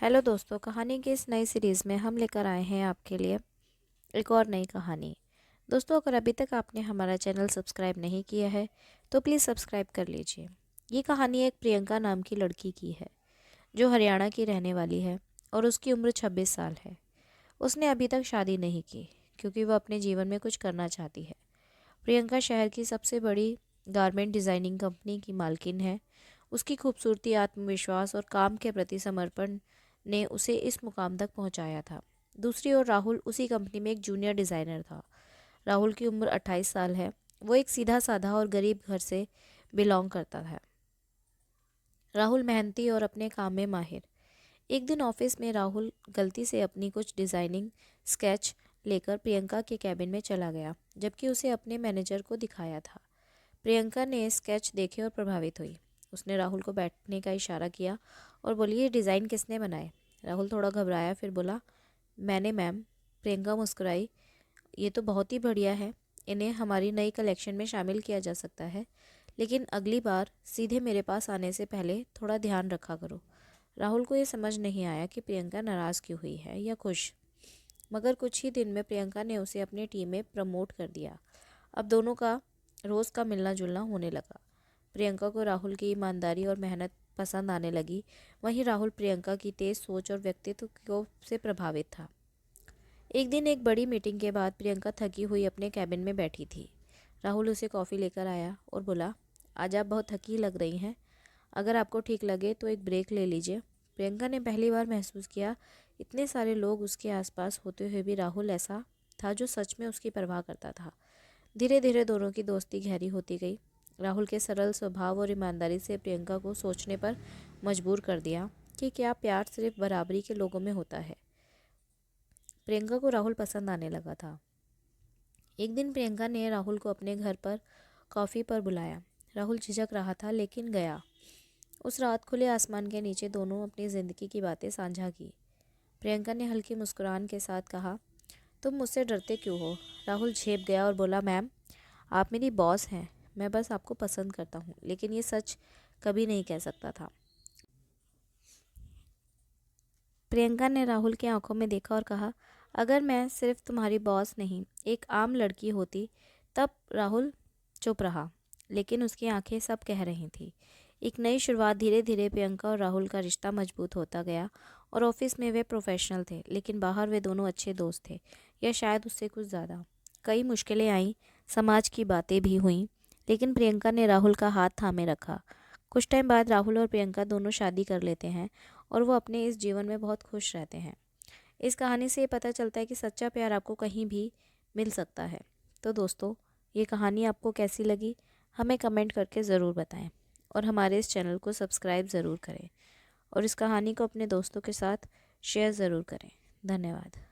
Hello दोस्तों, कहानी की इस नई सीरीज़ में हम लेकर आए हैं आपके लिए एक और नई कहानी। दोस्तों, अगर अभी तक आपने हमारा चैनल सब्सक्राइब नहीं किया है तो प्लीज़ सब्सक्राइब कर लीजिए। ये कहानी एक प्रियंका नाम की लड़की की है जो हरियाणा की रहने वाली है और उसकी उम्र 26 साल है। उसने अभी तक शादी नहीं की क्योंकि वह अपने जीवन में कुछ करना चाहती है। प्रियंका शहर की सबसे बड़ी गारमेंट डिज़ाइनिंग कंपनी की मालकिन है। उसकी खूबसूरती, आत्मविश्वास और काम के प्रति समर्पण ने उसे इस मुकाम तक पहुंचाया था। दूसरी ओर राहुल उसी कंपनी में एक जूनियर डिज़ाइनर था। राहुल की उम्र 28 साल है। वो एक सीधा साधा और गरीब घर से बिलोंग करता था। राहुल मेहनती और अपने काम में माहिर। एक दिन ऑफिस में राहुल गलती से अपनी कुछ डिज़ाइनिंग स्केच लेकर प्रियंका के कैबिन में चला गया, जबकि उसे अपने मैनेजर को दिखाया था। प्रियंका ने स्केच देखे और प्रभावित हुई। उसने राहुल को बैठने का इशारा किया और बोली, ये डिज़ाइन किसने बनाए? राहुल थोड़ा घबराया, फिर बोला, मैंने मैम। प्रियंका मुस्कुराई, ये तो बहुत ही बढ़िया है। इन्हें हमारी नई कलेक्शन में शामिल किया जा सकता है, लेकिन अगली बार सीधे मेरे पास आने से पहले थोड़ा ध्यान रखा करो। राहुल को ये समझ नहीं आया कि प्रियंका नाराज़ क्यों हुई है या खुश, मगर कुछ ही दिन में प्रियंका ने उसे अपनी टीम में प्रमोट कर दिया। अब दोनों का रोज़ का मिलना जुलना होने लगा। प्रियंका को राहुल की ईमानदारी और मेहनत पसंद आने लगी। वहीं राहुल प्रियंका की तेज सोच और व्यक्तित्व को से प्रभावित था। एक दिन एक बड़ी मीटिंग के बाद प्रियंका थकी हुई अपने कैबिन में बैठी थी। राहुल उसे कॉफ़ी लेकर आया और बोला, आज आप बहुत थकी लग रही हैं। अगर आपको ठीक लगे तो एक ब्रेक ले लीजिए। प्रियंका ने पहली बार महसूस किया, इतने सारे लोग उसके आसपास होते हुए भी राहुल ऐसा था जो सच में उसकी परवाह करता था। धीरे धीरे दोनों की दोस्ती गहरी होती गई। राहुल के सरल स्वभाव और ईमानदारी से प्रियंका को सोचने पर मजबूर कर दिया कि क्या प्यार सिर्फ बराबरी के लोगों में होता है। प्रियंका को राहुल पसंद आने लगा था। एक दिन प्रियंका ने राहुल को अपने घर पर कॉफ़ी पर बुलाया। राहुल झिझक रहा था लेकिन गया। उस रात खुले आसमान के नीचे दोनों अपनी ज़िंदगी की बातें साझा की। प्रियंका ने हल्की मुस्कुराहट के साथ कहा, तुम मुझसे डरते क्यों हो? राहुल झेप गया और बोला, मैम, आप मेरी बॉस हैं। मैं बस आपको पसंद करता हूँ, लेकिन ये सच कभी नहीं कह सकता था। प्रियंका ने राहुल की आंखों में देखा और कहा, अगर मैं सिर्फ तुम्हारी बॉस नहीं, एक आम लड़की होती तब। राहुल चुप रहा, लेकिन उसकी आंखें सब कह रही थी। एक नई शुरुआत। धीरे धीरे प्रियंका और राहुल का रिश्ता मजबूत होता गया और ऑफिस में वे प्रोफेशनल थे, लेकिन बाहर वे दोनों अच्छे दोस्त थे, या शायद उससे कुछ ज़्यादा। कई मुश्किलें आईं, समाज की बातें भी हुईं, लेकिन प्रियंका ने राहुल का हाथ थामे रखा। कुछ टाइम बाद राहुल और प्रियंका दोनों शादी कर लेते हैं और वो अपने इस जीवन में बहुत खुश रहते हैं। इस कहानी से ये पता चलता है कि सच्चा प्यार आपको कहीं भी मिल सकता है। तो दोस्तों, ये कहानी आपको कैसी लगी हमें कमेंट करके ज़रूर बताएं और हमारे इस चैनल को सब्सक्राइब ज़रूर करें और इस कहानी को अपने दोस्तों के साथ शेयर ज़रूर करें। धन्यवाद।